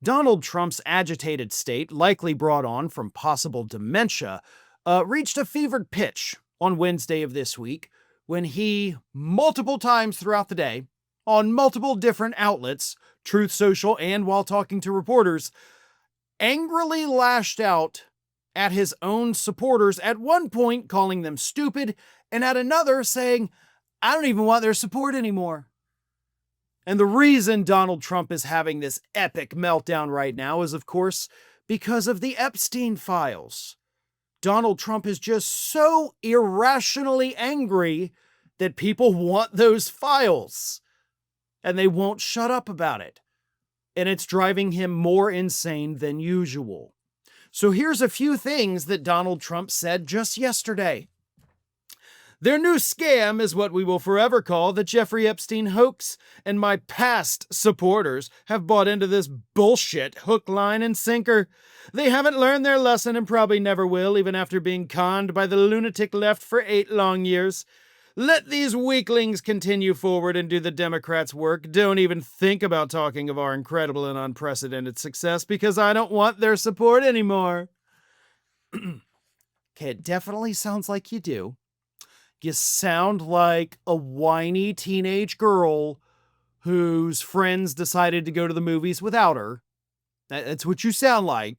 Donald Trump's agitated state, likely brought on from possible dementia, reached a fevered pitch on Wednesday of this week when he, multiple times throughout the day, on multiple different outlets, Truth Social and while talking to reporters, angrily lashed out at his own supporters, at one point calling them stupid, and at another saying, I don't even want their support anymore. And the reason Donald Trump is having this epic meltdown right now is, of course, because of the Epstein files. Donald Trump is just so irrationally angry that people want those files, and they won't shut up about it. And it's driving him more insane than usual. So here's a few things that Donald Trump said just yesterday. Their new scam is what we will forever call the Jeffrey Epstein hoax, and my past supporters have bought into this bullshit hook, line, and sinker. They haven't learned their lesson and probably never will, even after being conned by the lunatic left for 8 long years. Let these weaklings continue forward and do the Democrats' work. Don't even think about talking of our incredible and unprecedented success because I don't want their support anymore. Okay, it definitely sounds like you do. You sound like a whiny teenage girl whose friends decided to go to the movies without her. That's what you sound like.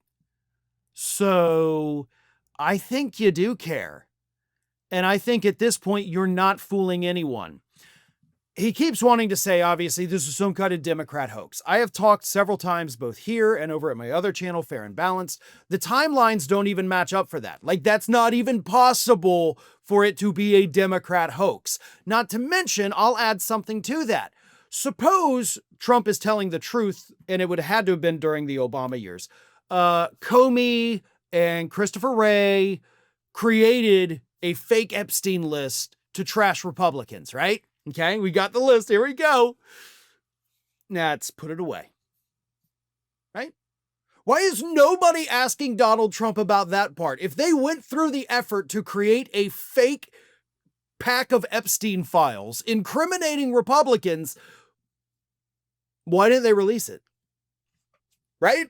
So I think you do care. And I think at this point, you're not fooling anyone. He keeps wanting to say, obviously, this is some kind of Democrat hoax. I have talked several times, both here and over at my other channel, Fair and Balanced. The timelines don't even match up for that. Like, that's not even possible for it to be a Democrat hoax. Not to mention, I'll add something to that. Suppose Trump is telling the truth, and it would have had to have been during the Obama years. Comey and Christopher Wray created a fake Epstein list to trash Republicans, right? Okay, we got the list. Here we go. Now let's put it away. Right? Why is nobody asking Donald Trump about that part? If they went through the effort to create a fake pack of Epstein files incriminating Republicans, why didn't they release it? Right?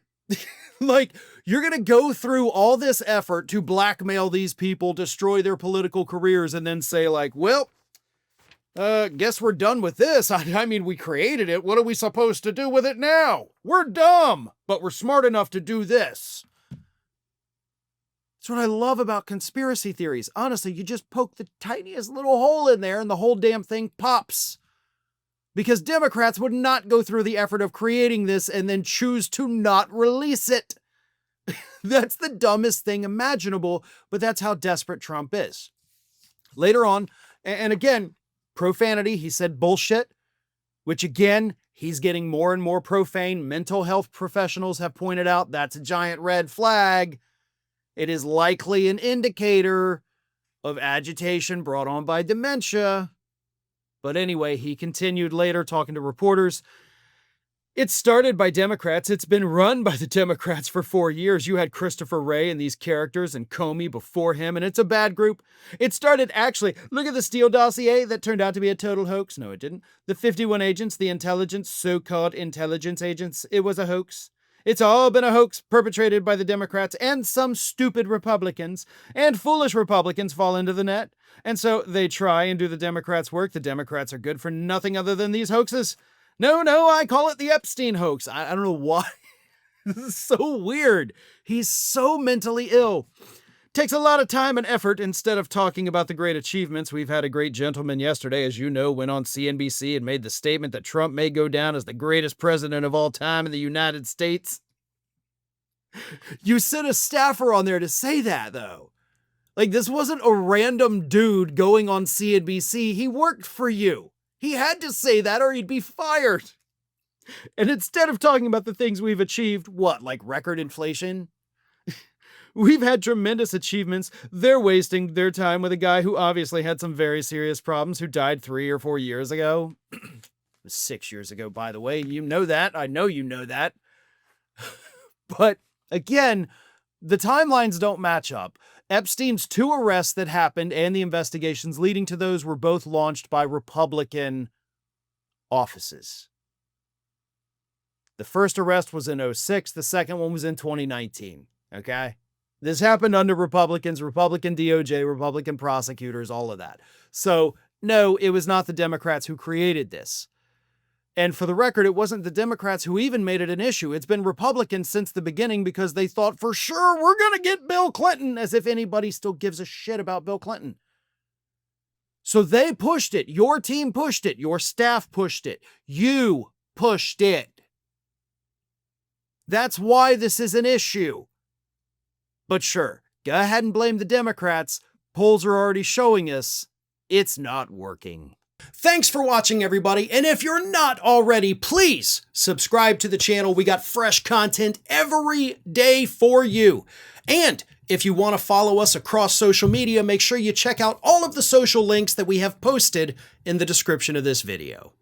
Like, you're going to go through all this effort to blackmail these people, destroy their political careers, and then say, like, well, guess we're done with this. I mean, we created it. What are we supposed to do with it now? We're dumb, but we're smart enough to do this. That's what I love about conspiracy theories. Honestly, you just poke the tiniest little hole in there and the whole damn thing pops. Because Democrats would not go through the effort of creating this and then choose to not release it. That's the dumbest thing imaginable, but that's how desperate Trump is. Later on, and again, profanity, he said bullshit, which again, he's getting more and more profane. Mental health professionals have pointed out that's a giant red flag. It is likely an indicator of agitation brought on by dementia. But anyway, he continued later talking to reporters. It started by Democrats. It's been run by the Democrats for 4 years. You had Christopher Wray and these characters and Comey before him, and it's a bad group. It started actually, look at the Steele dossier that turned out to be a total hoax. No, it didn't. The 51 agents, the intelligence, so-called intelligence agents, it was a hoax. It's all been a hoax perpetrated by the Democrats and some stupid Republicans, and foolish Republicans fall into the net. And so they try and do the Democrats' work. The Democrats are good for nothing other than these hoaxes. No, I call it the Epstein hoax. I don't know why. This is so weird. He's so mentally ill. Takes a lot of time and effort instead of talking about the great achievements. We've had a great gentleman yesterday, as you know, went on CNBC and made the statement that Trump may go down as the greatest president of all time in the United States. You sent a staffer on there to say that, though. Like, this wasn't a random dude going on CNBC. He worked for you. He had to say that or he'd be fired. And instead of talking about the things we've achieved, what, like record inflation? We've had tremendous achievements. They're wasting their time with a guy who obviously had some very serious problems, who died 3 or 4 years ago. 6 years ago, by the way. You know that. I know you know that. But again, the timelines don't match up. Epstein's 2 arrests that happened and the investigations leading to those were both launched by Republican offices. The first arrest was in 2006. The second one was in 2019. Okay? This happened under Republicans, Republican DOJ, Republican prosecutors, all of that. So, no, it was not the Democrats who created this. And for the record, it wasn't the Democrats who even made it an issue. It's been Republicans since the beginning because they thought for sure we're going to get Bill Clinton, as if anybody still gives a shit about Bill Clinton. So they pushed it. Your team pushed it. Your staff pushed it. You pushed it. That's why this is an issue. But sure, go ahead and blame the Democrats. Polls are already showing us it's not working. Thanks for watching, everybody. And if you're not already, please subscribe to the channel. We got fresh content every day for you. And if you want to follow us across social media, make sure you check out all of the social links that we have posted in the description of this video.